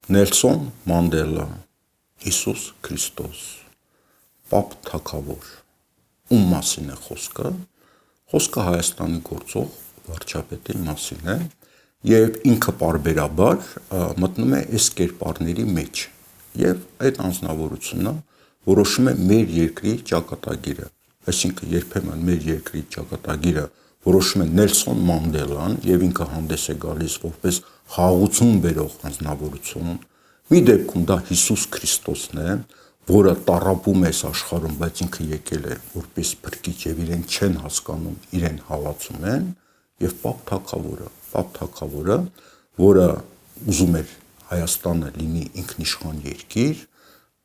Նելսոն Մանդելա, Հիսուս Քրիստոս, Պապ թագավոր, ում մասին է խոսքը, խոսքը Հայաստանի գործող վարչապետի մասին է և ինքը պարբերաբար մտնում է այս կերպարների մեջ և այդ անձնավորությունը որոշում է մեր երկրի ճակատագիրը, այսինքն երբեմն մեր երկրի ճակատագիրը որոշում է Նելսոն Մանդելան և ինքը հանդես է գալիս որպես խաղաղություն բերող անձնավորություն, մի դեպքում դա Հիսուս Քրիստոսն է, որը տառապում է այս աշխարհում, բայց ինքը եկել է որպես փրկիչ և իրեն չեն հասկանում, իրեն հալածում են, և Պապ թագավորը, որը ուզում էր Հայաստանը լինի ինքնիշխան երկիր,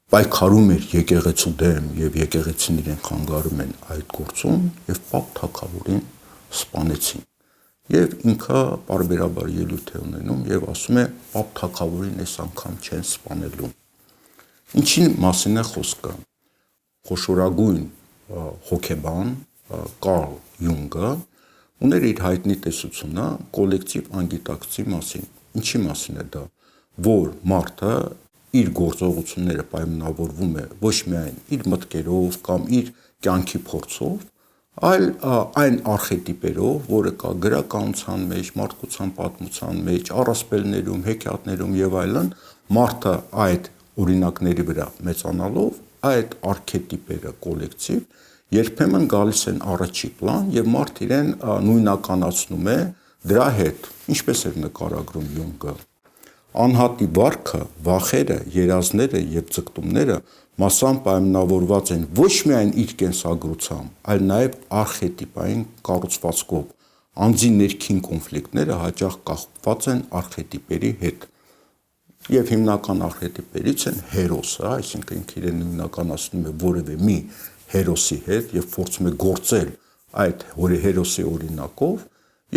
պայքարում էր եկեղեցու դեմ և եկեղեցին իրեն խանգարում են այդ գործում և Պապ թագավորին սպանեցին։ Եվ ինքը պարբերաբար ելույթ է ունենում և ասում է Պապ թագավորին այս անգամ չեն սպանելու։ Ինչի մասին է խոսքը։ Խոշորագույն հոգեբան Կարլ Յունգը ուներ իր հայտնի տեսությունը կոլեկտիվ անգիտակցի մասին։ Ինչի մասին է դա, որ մարդը իր գործողությունները պայմանավորվում է ոչ միայն իր մտքերով կամ իր կյանքի փորձով, այլ այն արխետիպերով, որը կա գրականության մեջ, մարդկության պատմության մեջ, առասպելներում, հեքիաթներում և այլն, մարդը այդ օրինակների վրա մեծանալով, այդ արխետիպերը կոլեկտիվ երբեմն գալիս են առաջի պլան և մարդ իրեն նույնականացնում է դրա հետ, ինչպես էր նկարագրում Յունգը։ Անհատի վարքը, վախերը, երազները և ձգտումները մասամբ պայմանավորված են ոչ միայն իր կենսագրությամբ, այլ նաև արխետիպային կառուցվածքով։ Անձի ներքին կոնֆլիկտները հաճախ կապված են արխետիպերի հետ։ Եվ հիմնական արխետիպերից են հերոսը, այսինքն ինքը իրեն նույնականացնում է որևէ մի հերոսի հետ և փորձում է գործել այդ հերոսի օրինակով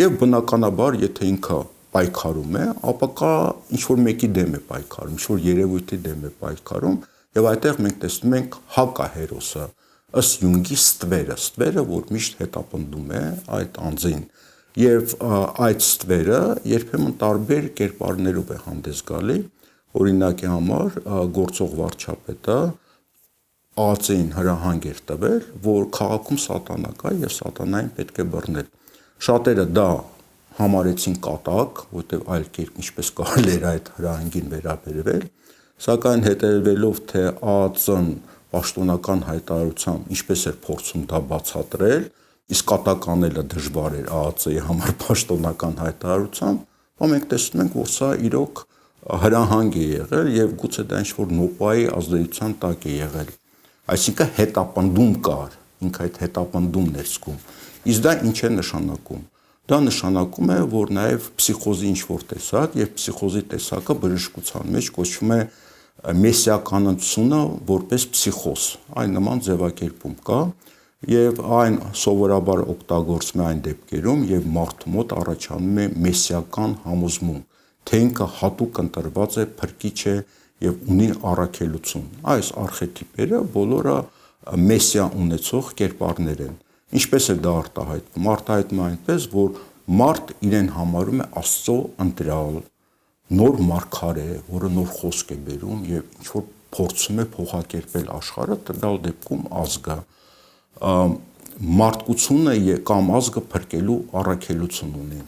և բնականաբար, եթե ինքը պայքարում է, ապա կա ինչ-որ մեկի դեմ է պայքարում, ինչ-որ երևույթի դեմ է պայքարում և այդտեղ մենք տեսնում ենք հակահերոսը, ըստ Յունգի ստվերը, որ միշտ հետապնդում է այդ անձին և այդ ստվերը երբեմն տարբեր կերպարներով է հանդես գալի, օրինակի համար գործող վարչապետը ԱԱԾ-ին հրահանգ էր տվել, որ քաղաքում սատանա կա և սատանային պետք է բռնել։ Շատերը դա համարեցին կատակ, որտեղ այլ կերպ ինչպես կարելի էր այդ հրահանգին վերաբերվել, սակայն հետևելով թե ԱԱԾ-ն պաշտոնական հայտարարությամբ ինչպես էր փորձում դա բացատրել, իսկ կատակ անելը դժվար էր ԱԱԾ-ի համար պաշտոնական հայտարարությամբ, մենք տեսնում ենք, որ սա իրոք հրահանգ է եղել և գուցե դա ինչ-որ նոպայի ազդեցության տակ է եղել։ Այսինքն հետապնդում կար, ինքը այդ հետապնդումն էր զգում։ Իսկ դա ինչ է նշանակում։ Դա նշանակում է, որ նաև փսիխոզի ինչ-որ տեսակ և փսիխոզի տեսակը բժշկության մեջ կոչվում է մեսիականությունը որպես փսիխոզ, այն նման ձևակերպում կա և այն սովորաբար օգտագործվում է այն դեպքերում, երբ մարդու մոտ առաջանում է մեսիական համոզմունք, թե ինքը հատուկ ընտրված է, փրկիչ է և ունի առաքելություն։ Այս արխետիպերը բոլորը մեսիա ունեցող կերպարներ են։ Ինչպես է դա արտահայտվում։ Արտահայտվում է այնպես, որ մարդ իրեն համարում է Աստծո ընտրյալ, նոր մարգարե, որը նոր խոսք է բերում և ինչ-որ փորձում է փոխակերպել աշխարհը, տվյալ դեպքում ազգը, մարդկությունը կամ ազգը փրկելու առաքելություն ունի։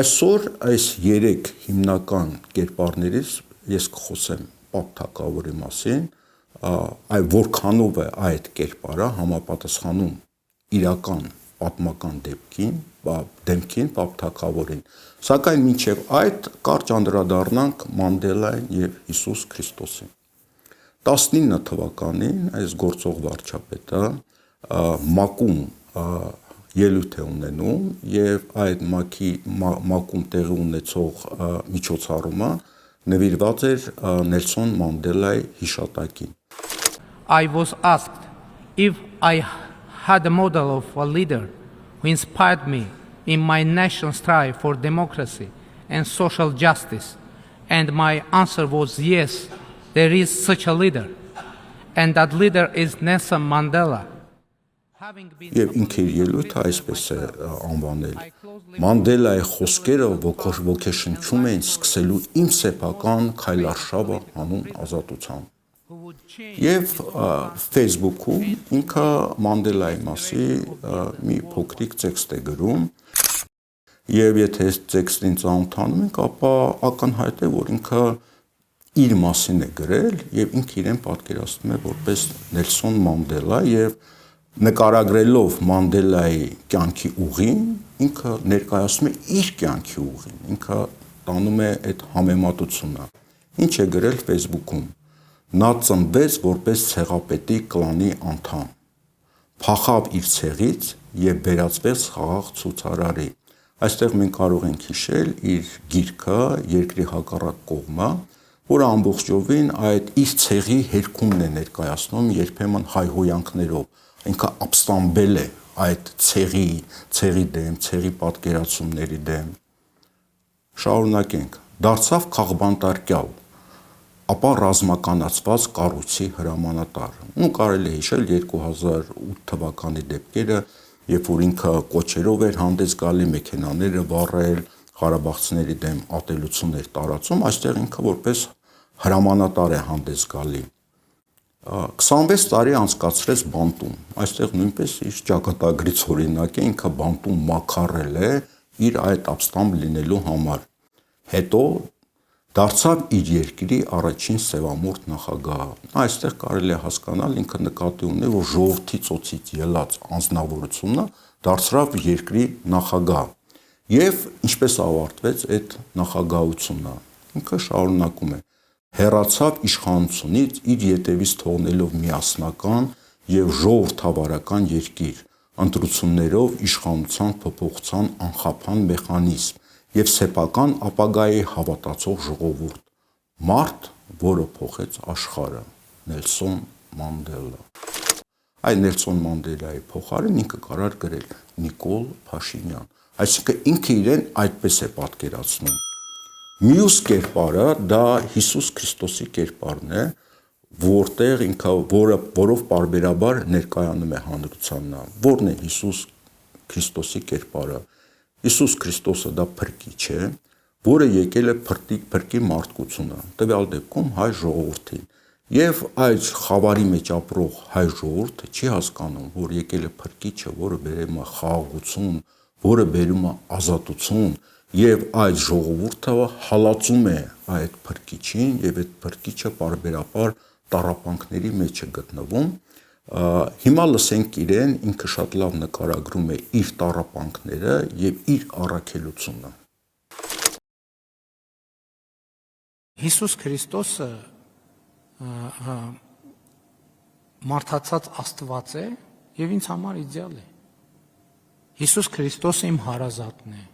Այսօր այս երեք հիմնական կերպարներից ես կխոսեմ Պապ թագավորի մասին, որքանով է այդ կերպարը համապատասխանում իրական պատմական դեմքին Պապ թագավորին, սակայն մինչև այդ կարճ անդրադառնանք Մանդելային և Հիսուս Քրիստոսին։ 19 թվականին այս գործող վարչապետը ՄԱԿ-ում ելույթ է ունենում և այդ ՄԱԿ-ում տեղի ունեցող միջոցառումը նվիրված էր Նելսոն Մանդելայի հիշատակին։ I was asked if I had a model of a leader who inspired me in my national strive for democracy and social justice, and my answer was yes, there is such a leader, and that leader is Nelson Mandela. Եվ ինքը իր ելույթը այսպես է անվանել. Մանդելայի խոսքերը ոգեշնչում էին սկսելու իմ սեփական քայլարշավը հանուն ազատության։ Եվ Facebook-ում ինքը Մանդելայի մասի մի փոքրիկ տեքստ է գրում, եւ եթե այս տեքստին ծանոթանում ենք, ապա ակնհայտ է, որ ինքը իր մասին է գրել եւ ինքը իրեն պատկերացնում է որպես Նելսոն Մանդելա եւ նկարագրելով Մանդելայի կյանքի ուղին, ինքը ներկայացնում է իր կյանքի ուղին, ինքը տանում է այդ համեմատությունը։ Ինչ է գրել Facebook-ում. նա ծնվեց որպես ցեղապետի կլանի անդամ, փախավ իր ցեղից եւ վերածվեց խաղաղ ցուցարարի։ Այստեղ մենք կարող ենք հիշել իր գիրքը Երկրի հակառակ կողմը, որը ամբողջովին այդ իր ցեղի հերքումն է ներկայացնում երբեմն հայհոյանքներով, ինքը ապստամբել է այդ ցեղի դեմ, ցեղի պատկերացումների դեմ։ Շարունակենք, դարձավ քաղբանտարկյալ, ապա ռազմականացված կառույցի հրամանատար։ Կարելի է հիշել 2008 թվականի դեպքերը, երբ որ ինքը կոչերով էր հանդես գալի, մեքենաները վառել, ղարաբաղցիների դեմ ատելություններ տարածում, այստեղ ինքը որպես հրամանատար է հանդես գալի։ 26 տարի անցկացրեց բանտում, այստեղ նույնպես իր ճակատագրից օրինակ է, ինքը բանտում մաքարել է իր այդ ապստամբ լինելու համար։ Հետո դարձավ իր երկրի առաջին սևամորթ նախագահը։ Այստեղ կարելի է հասկանալ, ինքը նկատի ունի, որ ժողովրդի ծոցից ելած անձնավորությունը դարձավ երկրի նախագահ։ Եվ ինչպես ավարտվեց այդ նախագահությունը։ Ինքը շարունակում է. հեռացավ իշխանությունից իր ետևից թողնելով միասնական եւ ժողովրդավարական երկիր, ընտրություններով իշխանության փոփոխության անխափան մեխանիզմ եւ սեփական ապագայի հավատացող ժողովուրդ, մարդ, որը փոխեց աշխարհը, Նելսոն Մանդելա։ Այդ Նելսոն Մանդելայի փոխարեն ինքը կարար գրել Նիկոլ Փաշինյան, այսինքն ինքը իրեն այդպես է պատկերացնում։ Մյուս կերպարը դա Հիսուս Քրիստոսի կերպարն է, որտեղ ինքը որով պարբերաբար ներկայանում է հանրությանն։ Որն է Հիսուս Քրիստոսի կերպարը։ Հիսուս Քրիստոսը դա փրկիչ է, որը եկել է փրկի մարդկությունը, տվյալ դեպքում հայ ժողովրդին։ Եվ այդ խավարի մեջ ապրող հայ ժողովուրդը չի հասկանում, որ եկել է փրկիչը, որը բերում է խաղաղություն, որը բերում է ազատություն, եւ այդ ժողովուրդը հալածում է այդ փրկիչին, եւ այդ փրկիչը պարբերաբար տառապանքների մեջ է գտնվում։ Հիմա լսենք իրեն, ինքը շատ լավ նկարագրում է իր տառապանքները եւ իր առաքելությունը։ Հիսուս Քրիստոսը մարդացած Աստված է եւ ինձ համար իդեալ է։ Հիսուս Քրիստոսը իմ հարազատն է։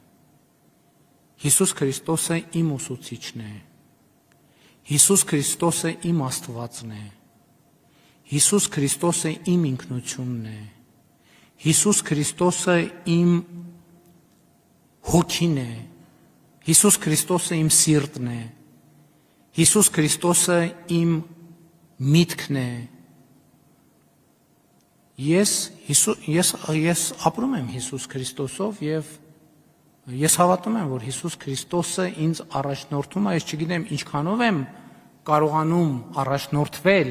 Հիսուս Քրիստոսը իմ ուսուցիչն է։ Հիսուս Քրիստոսը իմ Աստվածն է։ Հիսուս Քրիստոսը իմ ինքնությունն է։ Հիսուս Քրիստոսը իմ հոգին է։ Հիսուս Քրիստոսը իմ սիրտն է։ Հիսուս Քրիստոսը իմ միտքն է։ Ես ապրում եմ Հիսուս Քրիստոսով եւ ես հավատում եմ, որ Հիսուս Քրիստոսը ինձ առաջնորդում է, ես չգիտեմ ինչքանով եմ կարողանում առաջնորդվել,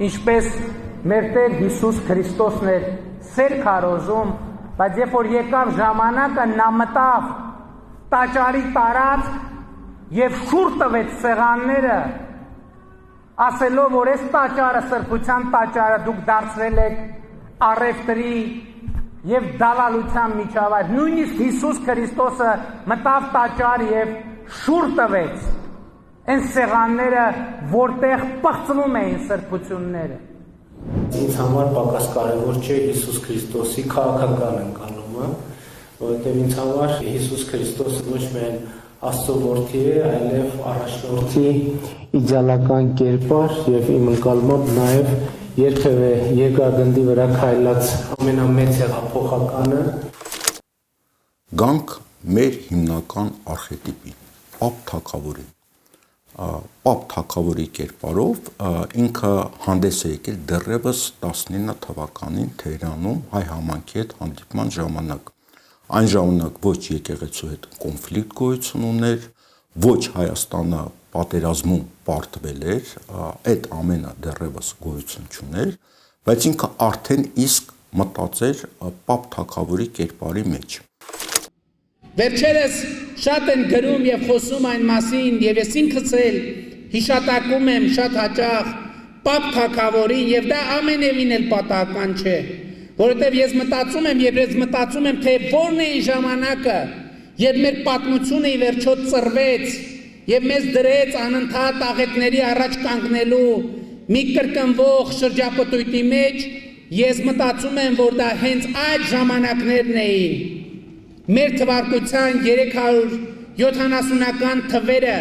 ինչպես մեր Տեր Հիսուս Քրիստոսն էր սեր քարոզում, բայց երբ որ եկավ ժամանակը նա մտավ տաճարի տարածք եւ շուռ տվեց սեղանները, ասելով, որ այս տաճարը սրբության տաճարը դուք դարձրել եք առևտրի եւ դալալության միջավայր։ Նույնիսկ Հիսուս Քրիստոսը մտավ տաճար եւ շուռ տվեց այն սեղանները, որտեղ պղծվում էին սրբությունները։ Ինձ համար պակաս կարևոր չէ Հիսուս Քրիստոսի քաղաքական ընկալումը, որովհետեւ ինձ համար Հիսուս Քրիստոսը ոչ միայն Աստծո որդի է, այլև առաջնորդի իդեալական կերպար եւ իմ ընկալմամբ նաեւ երբևէ երկրագնդի վրա քայլած ամենամեծ հեղափոխականը։ Գանք մեր հիմնական արխետիպին, Պապ Թագավորին։ Պապ թագավորի կերպարով ինքը հանդես է եկել դեռևս 19 թվականին Թեհրանում հայ համայնքի հետ հանդիպման ժամանակ։ Այն ժամանակ ոչ եկեղեցու հետ կոնֆլիկտ գոյություն ուներ, ոչ Հայաստանը պատերազմում պարտվել էր, այդ ամենը դեռևս գոյություն չուներ, բայց ինքը արդեն իսկ մտածեր Պապ թագավորի կերպարի մեջ։ Վերջերս շատ են գրում եւ խոսում այն մասին, եւ ես ինքս էլ հիշատակում եմ շատ հաճախ Պապ թագավորին, եւ դա ամենևին էլ պատահական չէ, որովհետեւ ես մտածում եմ, թե որն է ժամանակը, երբ մեր պատմությունը ի վերջո ծռվեց եւ մեզ դրեց անընդհատ աղետների առաջ կանգնելու մի կրկնվող շրջապտույտի մեջ, ես մտածում եմ, որ դա հենց այդ ժամանակներն էին։ Մեր թվարկության 370-ական թվերը,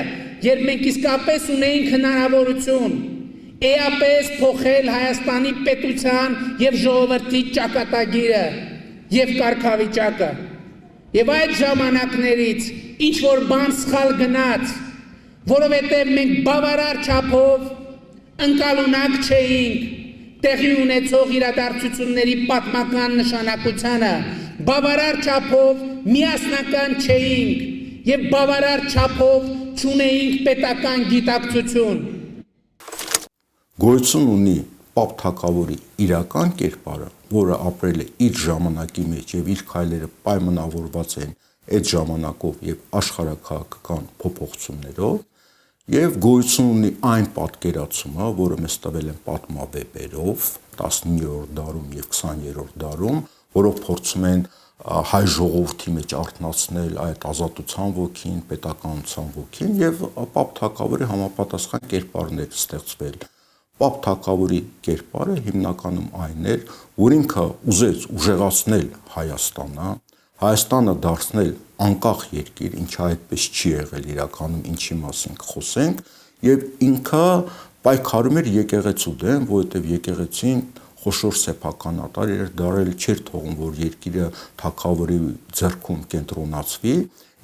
երբ մենք իսկապես ունեինք հնարավորություն էապես փոխել Հայաստանի պետության եւ ժողովրդի ճակատագիրը եւ կարգավիճակը։ Եվ այդ ժամանակներից ինչ որ բան սխալ գնաց, որովհետեւ մենք բավարար չափով ընկալունակ չէինք տեղի ունեցող իրադարձությունների պատմական նշանակությանը, բավարար չափով միասնական չէինք եւ բավարար չափով չունեինք պետական գիտակցություն։ Գոյություն ունի Պապ թագավորի իրական կերպարը, որը ապրել է իր ժամանակի մեջ եւ իր քայլերը պայմանավորված են այդ ժամանակով եւ աշխարհաքաղաքական փոփոխություններով, եւ գոյություն ունի այն պատկերացումը, որը մեզ տվել են պատմավեպերով 19-րդ դարում եւ 20-րդ դարում, որով փորձում են հայ ժողովրդի մեջ արթնացնել այդ ազատության ոգին, պետականության ոգին եւ Պապ թագավորի համապատասխան կերպարներ ստեղծվել։ Պապ թագավորի կերպարը հիմնականում այն էր, որ ինքը ուզեց ուժեղացնել Հայաստանը դարձնել անկախ երկիր, ինչը այդպես չի եղել իրականում, ինչի մասին խոսենք, եւ ինքը պայքարում էր եկեղեցու դեմ, որովհետեւ եկեղեցին խոշոր սեփականատար էր, դարել չէր թողում, որ երկիրը թագավորի ձեռքում կենտրոնացվի,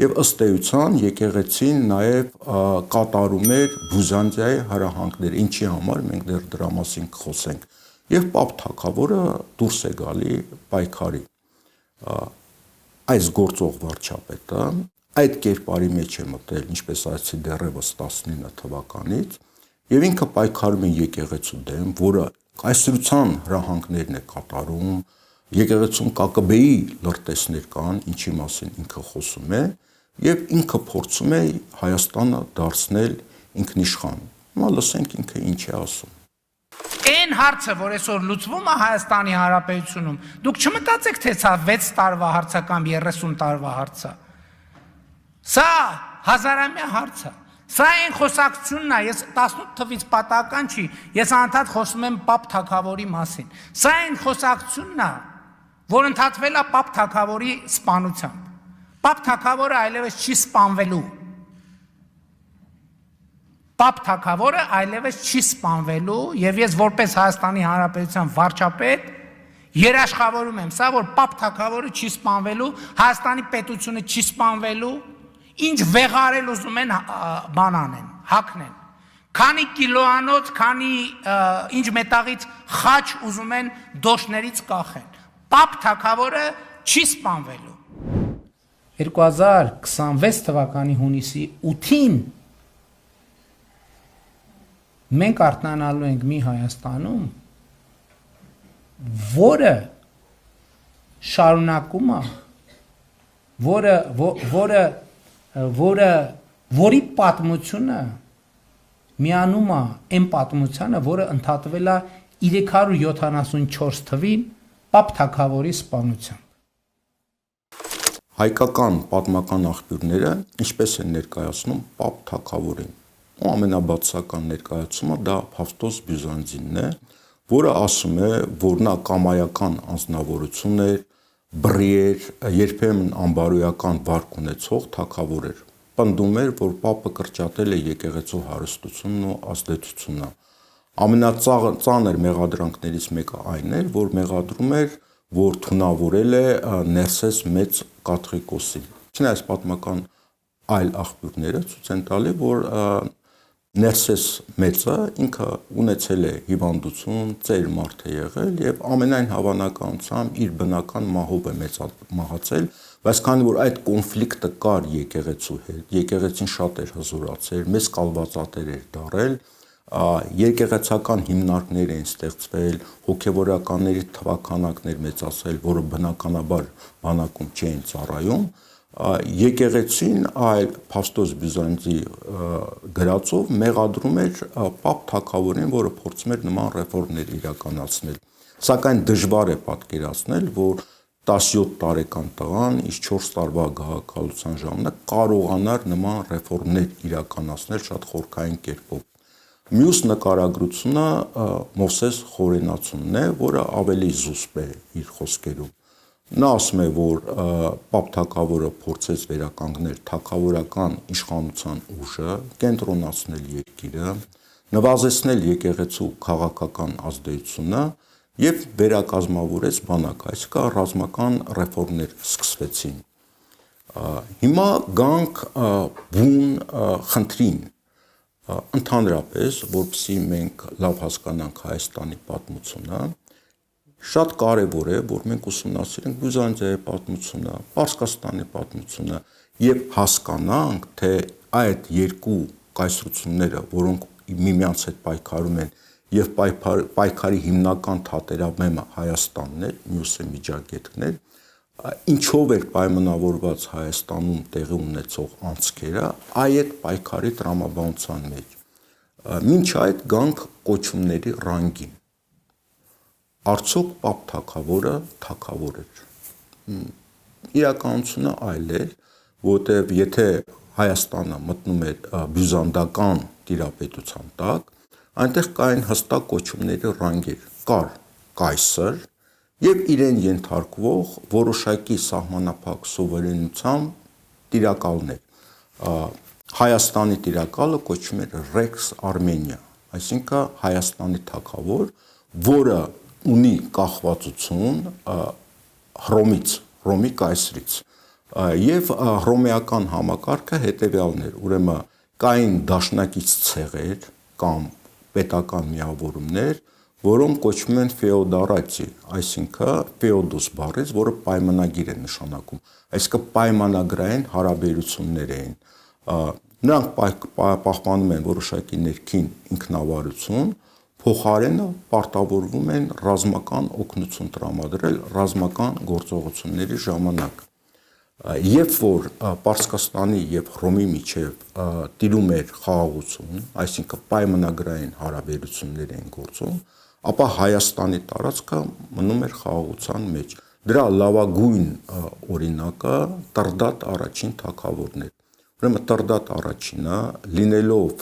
եւ ըստ էության եկեղեցին նաեւ կատարում էր Բյուզանդիայի հրահանգները, ինչի համար մենք դեռ դրա մասին կխոսենք, եւ Պապ թագավորը դուրս է գալի պայքարի։ Այս գործող վարչապետը այդ կերպարի մեջ է մտել, ինչպես ասացի, դեռևս 19 թվականից, եւ ինքը պայքարում է եկեղեցու դեմ, որը կայսրության հրահանգներն է կատարում, եկեղեցում ԿԿԲ-ի լրտեսներ կան, ինչի մասին ինքը խոսում է, եւ ինքը փորձում է Հայաստանը դարձնել ինքնիշխան։ Հիմա լսենք ինքը ինչ է ասում։ Այն հարցը, որ այսօր լուծվում է Հայաստանի Հանրապետությունում, դուք չմտածեք, թե սա 6 տարվա հարց է կամ 30 տարվա հարց է։ Սա հազարամյա հարց է։ Սա այն խոսակցությունն է, ես 18 թվից պատահական չի, ես անդադ խոսում եմ Պապ թագավորի մասին։ Սա այն խոսակցությունն է, որ ընդհատվել է Պապ թագավորի սպանությամբ։ Պապ թագավորը այլևս չի սպանվելու։ Պապ թագավորը այլևս չի սպանվելու, եւ ես որպես Հայաստանի Հանրապետության վարչապետ երաշխավորում եմ սա, որ Պապ թագավորը չի սպանվելու, Հայաստանի պետությունը չի սպանվելու, ինչ վեղարել ուզում են բան անեն, հագնեն։ Քանի կիլոանոց, քանի ինչ մետաղից խաչ ուզում են դոշներից կախեն։ Պապ թագավորը չի սպանվելու։ 2026 թվականի հունիսի 8-ին մենք արթնանալու ենք մի Հայաստանում, որը շարունակում է, որի պատմությունը միանում է այն պատմությանը, որը ընդհատվել է 374 թվին Պապ թագավորի սպանությամբ։ Հայկական պատմական աղբյուրները ինչպես են ներկայացնում Պապ թագավորին։ Ու ամենաբացական ներկայացումը դա Փավստոս Բյուզանդինն է, որը ասում է, որ նա կամայական անձնավորություն էր, բռի էր, երբեմն անբարոյական վարք ունեցող թագավոր էր։ Պնդում էր, որ Պապը կրճատել է եկեղեցու հարստությունն ու ազդեցությունը։ Ամենածանր մեղադրանքներից մեկը այն էր, որ մեղադրում էր, որ թունավորել է Ներսես մեծ կաթողիկոսին։ Չնայած պատմական այլ աղբյուրները ցույց են տալի, որ Ներսես մեծը ինքը ունեցել է հիվանդություն, ծեր մարդ է եղել եւ ամենայն հավանականությամբ իր բնական մահով է մահացել, բայց քանի որ այդ կոնֆլիկտը կար եկեղեցու հետ, եկեղեցին շատ էր հզորացել, մեծ կալվածատեր էր դարել, եկեղեցական հիմնարկներ են ստեղծվել, հոգեվորականների թվաքանակներ մեծացել, որը բնականաբար բանակում չէին ծառայում, եկեղեցին այլ Փաստոս Բյուզանդի գրածով մեղադրում էր Պապ Թագավորին, որը փորձում էր նման ռեֆորմներ իրականացնել։ Սակայն դժվար է պատկերացնել, որ 17 տարեկան տղան իս 4 տարվա գահակալության ժամանակ կարողանար նման ռեֆորմներ իրականացնել շատ խորքային կերպով։ Մյուս նկարագրությունը Մովսես Խորենացունն է, որը ավելի զուսպ է իր խոսքերում։ Նա ասում է, որ Պապ Թագավորը փորձեց վերականգնել թագավորական իշխանության ուժը, կենտրոնացնել երկիրը, նվազեցնել եկեղեցու քաղաքական ազդեցությունը եւ վերակազմավորեց բանակը, այսինքն ռազմական ռեֆորմներ սկսվեցին։ Հիմա գանք բուն խնդրին, ընդհանրապես, որպեսզի մենք լավ հասկանանք Հայաստանի պատմությունը, շատ կարևոր է, որ մենք ուսումնասիրենք Բյուզանդիայի պատմությունը, Պարսկաստանի պատմությունը եւ հասկանանք, թե այդ երկու կայսրությունները, որոնք միմյանց հետ պայքարում են եւ պայքարի հիմնական թատերաբեմը Հայաստանն էր, մյուսը Միջագետքն էր, ինչով էր պայմանավորված Հայաստանում տեղի ունեցող անցքերը այդ պայքարի տրամաբանության մեջ։ Մինչ այդ գանք կոչումների ռանգին։ Արդյոք Պապ Թագավորը թագավոր էր։ Իրականությունը այլ էր, որտեղ եթե Հայաստանը մտնում էր բյուզանդական տիրապետության տակ, այնտեղ կային հստակ կոչումների ռանգեր, կար կայսր եւ իրեն ենթարկվող որոշակի սահմանափակ սուվերենությամբ տիրակալներ։ Հայաստանի տիրակալը կոչվում էր Rex Armenia, այսինքն Հայաստանի թագավոր, որը ունի կախվածություն Հռոմից, Հռոմի կայսրից, եւ հռոմեական համակարգը հետեւյալն էր, ուրեմն կային դաշնակից ցեղեր կամ պետական միավորումներ, որոնք կոչվում են ֆեոդարացի, այսինքն ֆեոդոս բառից, որը պայմանագիր է նշանակում, այսինքն պայմանագրային հարաբերություններ էին։ Նրանք պահպանում են որոշակի ներքին ինքնավարություն, փոխարենը պարտավորվում են ռազմական օգնություն տրամադրել ռազմական գործողությունների ժամանակ։ Երբ որ Պարսկաստանի եւ Հռոմի միջև տիրում էր խաղաղություն, այսինքն պայմանագրային հարաբերություններ են գործում, ապա Հայաստանի տարածքը մնում էր խաղաղության մեջ։ Դրա լավագույն օրինակը Տրդատ առաջին թագավորն էր։ Ուրեմն Տրդատ առաջինը, լինելով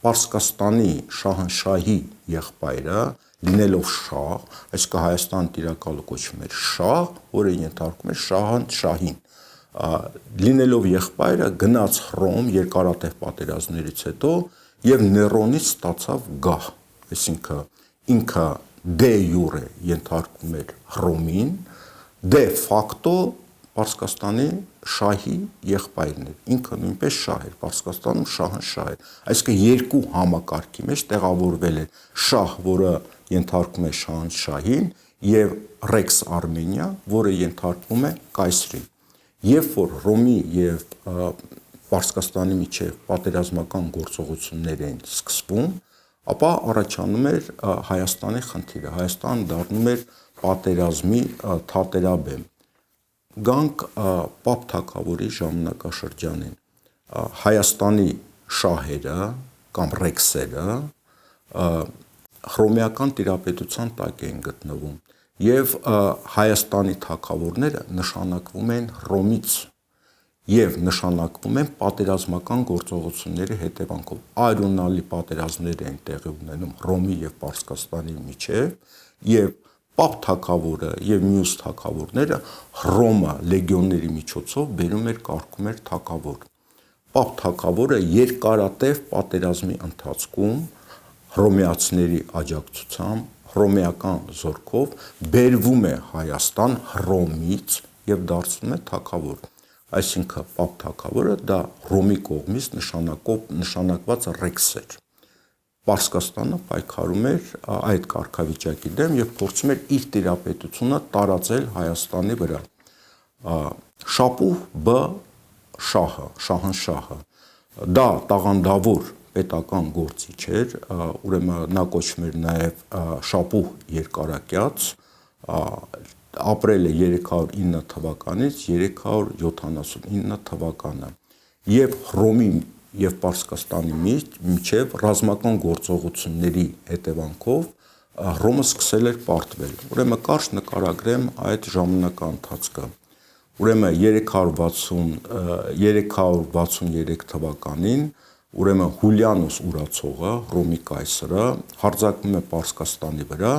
Պարսկաստանի շահանշահի եղբայրը, լինելով շահ, այսինքն Հայաստան տիրակալը կոչվում էր շահ, որը ենթարկում էր շահանշահին։ Լինելով եղբայրը գնաց Հռոմ երկարատև պատերազմներից հետո եւ Ներոնից ստացավ գահ, այսինքն ինքը դե յուրե ենթարկում էր Հռոմին, դե ֆակտո Պարսկաստանի շահի եղբայրն էր, ինքը նույնպես շահ էր, Պարսկաստանում շահանշահ էր, այսինքն երկու համակարգի մեջ տեղավորվել է շահ, որը ենթարկում է շահանշահին, եւ Rex Armenia, որը ենթարկվում է կայսրին։ Երբ որ Հռոմի եւ Պարսկաստանի միջև պատերազմական գործողություններ են սկսվում, ապա առաջանում էր Հայաստանի խնդիրը, Հայաստանը դառնում էր պատերազմի թատերաբեմ։ Գանք Պապ Թագավորի ժամանակաշրջանին, Հայաստանի շահերը կամ ռեքսերը հռոմեական տիրապետության տակ էին գտնվում եւ Հայաստանի թագավորները նշանակվում են Հռոմից եւ նշանակվում են պատերազմական գործողությունների հետևանքով։ Այրոնալի պատերազմներ են տեղի ունենում Հռոմի եւ Պարսկաստանի միջև եւ Պապ թագավորը եւ մյուս թագավորները Հռոմը լեգիոնների միջոցով բերում էր կարգում էր թագավոր։ Պապ թագավորը երկարատև պատերազմի ընթացքում հռոմեացիների աջակցությամբ, հռոմեական զորքով բերվում է Հայաստան Հռոմից եւ դարձնում է թագավոր։ այսինքն Պապ թագավորը դա Ռոմի կողմից նշանակված ռեքս էր։ Պարսկաստանը պայքարում էր այդ կարգավիճակի դեմ եւ փորձում էր իր տիրապետությունը տարածել Հայաստանի վրա։ Շապուհ B շահը, շահանշահը դա տաղանդավոր պետական գործիչ էր, ուրեմն նա կոչվում էր նաեւ Շապուհ երկարակյաց, ապրել է 309 թվականից 379 թվականը եւ Հռոմի եւ Պարսկաստանի միջև ռազմական գործողությունների հետևանքով Հռոմը սկսել էր պարտվել։ Ուրեմն կարճ նկարագրեմ այդ ժամանակահատվածը։ Ուրեմն 363 թվականին ուրեմն Հուլիանոս ուրացողը, Հռոմի կայսրը հարձակվում է Պարսկաստանի վրա,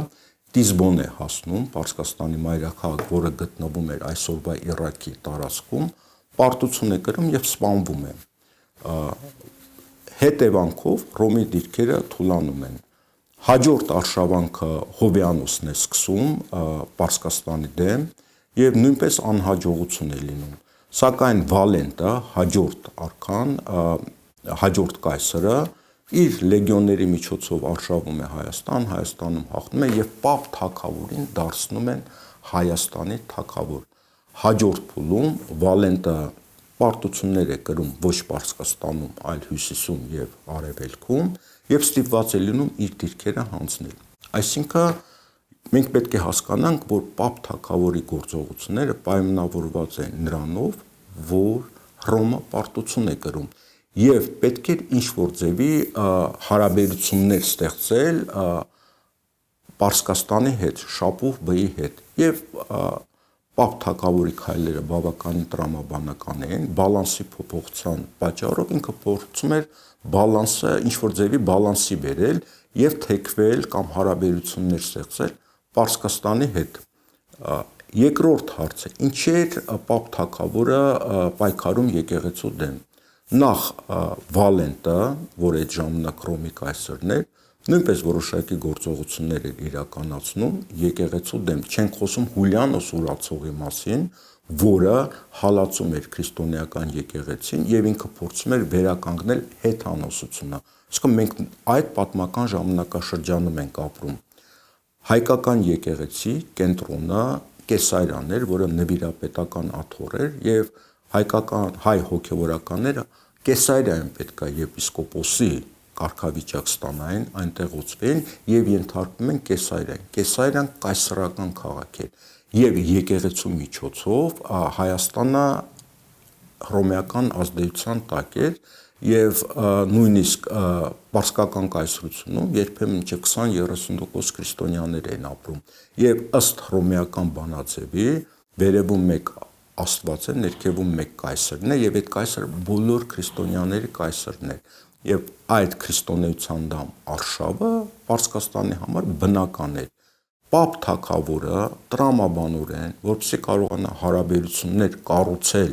Տիզբոն է հասնում, Պարսկաստանի մայրաքաղաք, որը գտնվում էր այսօրվա Իրաքի տարածքում, պարտություն է կրում եւ սպանվում է։ Հետևանքով Հռոմի դիրքերը թուլանում են։ Հաջորդ արշավանքը Հովեանոսն է սկսում Պարսկաստանի դեմ եւ նույնպես անհաջողություն է լինում։ Սակայն Վալենտը, հաջորդ արքան, հաջորդ կայսրը իր լեգիոնների միջոցով արշավում է Հայաստան, Հայաստանում հաղթում է եւ Պապ թագավորին դարձնում են Հայաստանի թագավոր։ Հաջորդ փուլում Վալենտը պարտություններ է կրում ոչ Պարսկաստանում, այլ Հյուսիսում եւ Արևելքում եւ ստիպված է լինում իր դիրքերը հանձնել։ Այսինքն մենք պետք է հասկանանք, որ Պապ թագավորի գործողությունները պայմանավորված են նրանով, որ Հռոմը պարտություն է կրում եւ պետք է ինչ-որ ձևի հարաբերություններ ստեղծել Պարսկաստանի հետ, Շապուհ B-ի հետ եւ Պապ թագավորի քայլերը բավականին տրամաբանական են, բալանսի փոփոխության պատճառով ինքը փորձում էր բալանսը ինչ-որ ձևի բալանսի բերել եւ թեքվել կամ հարաբերություններ ստեղծել Պարսկաստանի հետ։ Երկրորդ հարցը՝ ինչի էր Պապ թագավորը պայքարում եկեղեցու դեմ։ Նախ Վալենտը, որ այդ ժամանակ Հռոմի կայսրն էր, նույնպես որոշակի գործողություններ էր իրականացնում եկեղեցու դեմ։ Չենք խոսում Հուլիանոս ուրացողի մասին, որը հալածում էր քրիստոնեական եկեղեցին եւ ինքը փորձում էր վերականգնել հեթանոսությունը։ Այսինքն մենք այդ պատմական ժամանակաշրջանում ենք ապրում։ Հայկական եկեղեցի կենտրոնը Կեսարիան էր, որը նվիրապետական աթոռ էր եւ հայկական հայ հոգեվորականները Կեսարիայում պետքա եպիսկոպոսի կարգավիճակ ստանային, այնտեղ ուծվեն եւ ենթարկվում են Կեսարիային։ Կեսարիան կայսրական քաղաք է եւ եկեղեցու միջոցով Հայաստանը հռոմեական ազդեցության տակ էր եւ նույնիսկ Պարսկական կայսրությունում երբեմն մինչեւ 20-30% քրիստոնյաներ են ապրում եւ ըստ հռոմեական բանաձևի վերևում մեկ Աստված է, ներքևում մեկ կայսրն է եւ այդ կայսրը բոլոր քրիստոնյաների կայսրն է եւ այդ քրիստոնեության դամ արշավը Պարսկաստանի համար բնական է։ Պապ թագավորը տրամաբանորեն, որպեսզի կարողանա հարաբերություններ կառուցել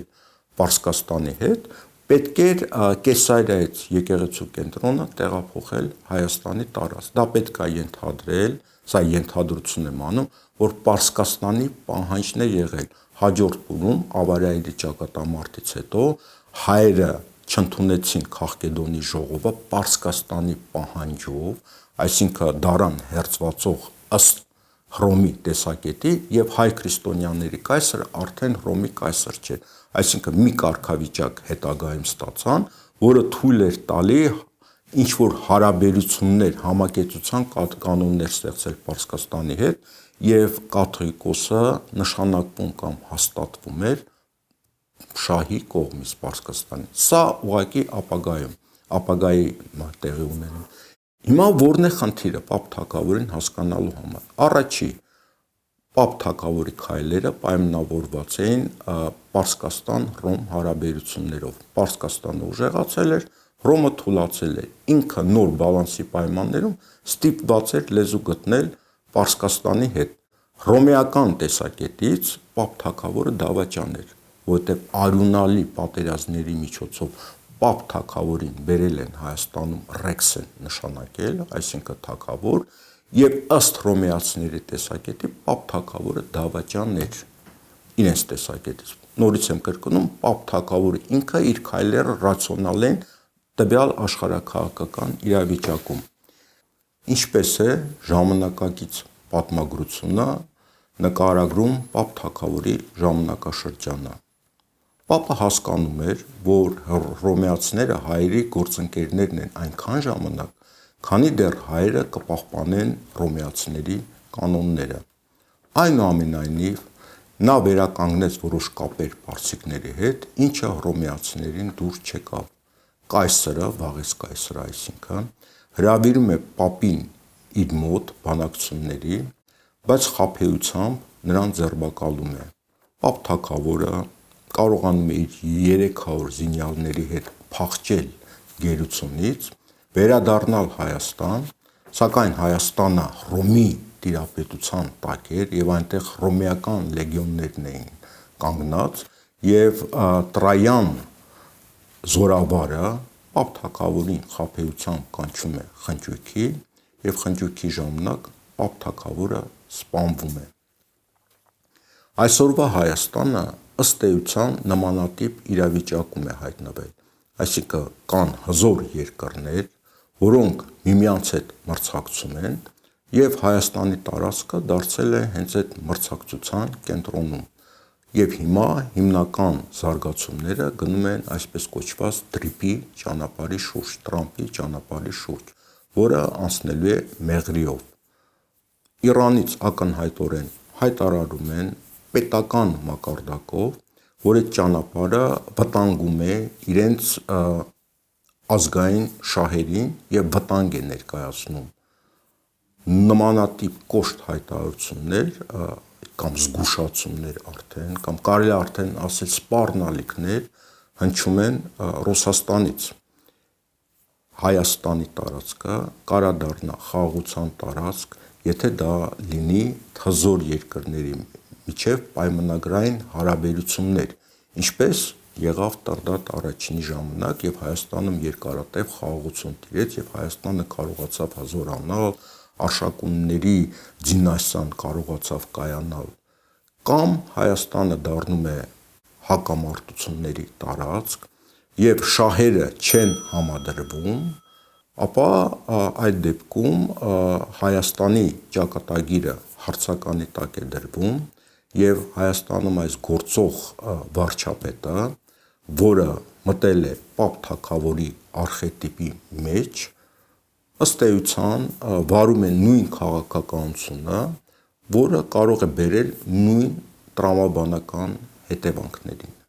Պարսկաստանի հետ, պետք էր Կեսարիայից եկեղեցու կենտրոնը տեղափոխել Հայաստանի տարածք։ Դա պետք է ենթադրել, սա ենթադրություն եմ անում, որ Պարսկաստանի պահանջն է եղել։ Հաջորդ փուլում ավարիայի ճակատամարտից հետո հայերը չընդունեցին Քաղկեդոնի ժողովը Պարսկաստանի պահանջով, այսինքն դարան հերձվածող ըստ Հռոմի տեսակետի եւ հայ քրիստոնյաների կայսրը արդեն Հռոմի կայսր չէր։ Այսինքն մի կարգավիճակ հետագայում ստացան, որը թույլ էր տալի ինչ որ հարաբերություններ, համակեցության կանոններ ստեղծել Պարսկաստանի հետ եւ կաթողիկոսը նշանակվում կամ հաստատվում էր շահի կողմից Պարսկաստանի։ Սա ուղղակի ապագայի տեղի ունենում։ Հիմա որն է խնդիրը Պապ թագավորին հասկանալու համար։ Առաջի Պապ թագավորի քայլերը պայմանավորված էին Պարսկաստան-Հռոմ հարաբերություններով։ Պարսկաստանը ուժեղացել էր, Հռոմը թուլացել էր։ Ինքը նոր բալանսի պայմաններում ստիպված էր լեզու գտնել Պարսկաստանի հետ։ Հռոմեական տեսակետից Պապ թագավորը դավաճան էր, որտեղ արյունալի պատերազմների միջոցով Պապ թագավորին բերել են Հայաստանում ռեքս են նշանակել, այսինքն թագավոր, եւ ըստ հռոմեացիների տեսակետի Պապ թագավորը դավաճան էր իրենց տեսակետից։ նորից եմ կրկնում, Պապ թագավորը ինքը իր քայլերը ռացիոնալ են տվյալ աշխարհաքաղաքական իրավիճակում։ Ինչպես է ժամանակակից պատմագրությունը նկարագրում Պապ թագավորի ժամանակաշրջանը։ Պապը հասկանում էր, որ հռոմեացիները հայերի գործընկերներն են այնքան ժամանակ, քանի դեռ հայերը կպահպանեն հռոմեացիների կանոնները։ Այնուամենայնիվ, նա վերականգնեց որոշ կապեր պարսիկների հետ, ինչը հռոմեացիներին դուր չեկավ։ Կայսրը, վաղեց կայսրը, այսինքն, հրավիրում է Պապին իր մոտ բանակցությունների, բայց խաբեությամբ նրան ձերբակալում է։ Պապ թագավորը կարողանում է իր 300 զինյալների հետ փախչել գերությունից, վերադառնալ Հայաստան, սակայն Հայաստանը Հռոմի տիրապետության տակ էր եւ այնտեղ հռոմեական լեգիոններն էին կանգնած եւ Տրայան զորավարը Պապ թագավորին խաբեությամբ կանչում է խնջույքի եւ խնջույքի ժամանակ Պապ թագավորը սպանվում է։ Այսօրվա Հայաստանը ըստ էության նմանատիպ իրավիճակում է հայտնվել, այսինքն կան հզոր երկրներ, որոնք միմյանց հետ մրցակցում են եւ Հայաստանի տարածքը դարձել է հենց այդ մրցակցության կենտրոնում։ Եվ հիմա հիմնական զարգացումները գնում են այսպես կոչված դրիպի ճանապարհի շուրջ, Տրամպի ճանապարհի շուրջ, որը անցնելու է մեղրիով։ Իրանից ակնհայտորեն հայտարարում են պետական մակարդակով, որ այդ ճանապարհը վտանգում է իրենց ազգային շահերին եւ վտանգ է ներկայացնում։ Նմանատիպ կոշտ հայտարարություններ կամ զգուշացումներ արդեն, կամ կարելի արդեն ասել սպառնալիքներ հնչում են Ռուսաստանից։ Հայաստանի տարածքը կարա դառնա խաղաղության տարածք, եթե դա լինի հզոր երկրների միջև պայմանագրային հարաբերություններ, ինչպես եղավ Տրդատ առաջինի ժամանակ, եւ Հայաստանում երկարատև խաղաղություն տիրեց եւ Հայաստանը կարողացավ հզորանալ, արշակունների դինաստիան կարողացավ կայանալ, կամ Հայաստանը դառնում է հակամարտությունների տարածք եւ շահերը չեն համադրվում, ապա այդ դեպքում Հայաստանի ճակատագիրը հարցականի տակ է դրվում եւ Հայաստանում այս գործող վարչապետը, որը մտել է Պապ թագավորի արխետիպի մեջ, ըստ էության վարում է նույն քաղաքականությունը, որը կարող է բերել նույն տրամաբանական հետևանքներին։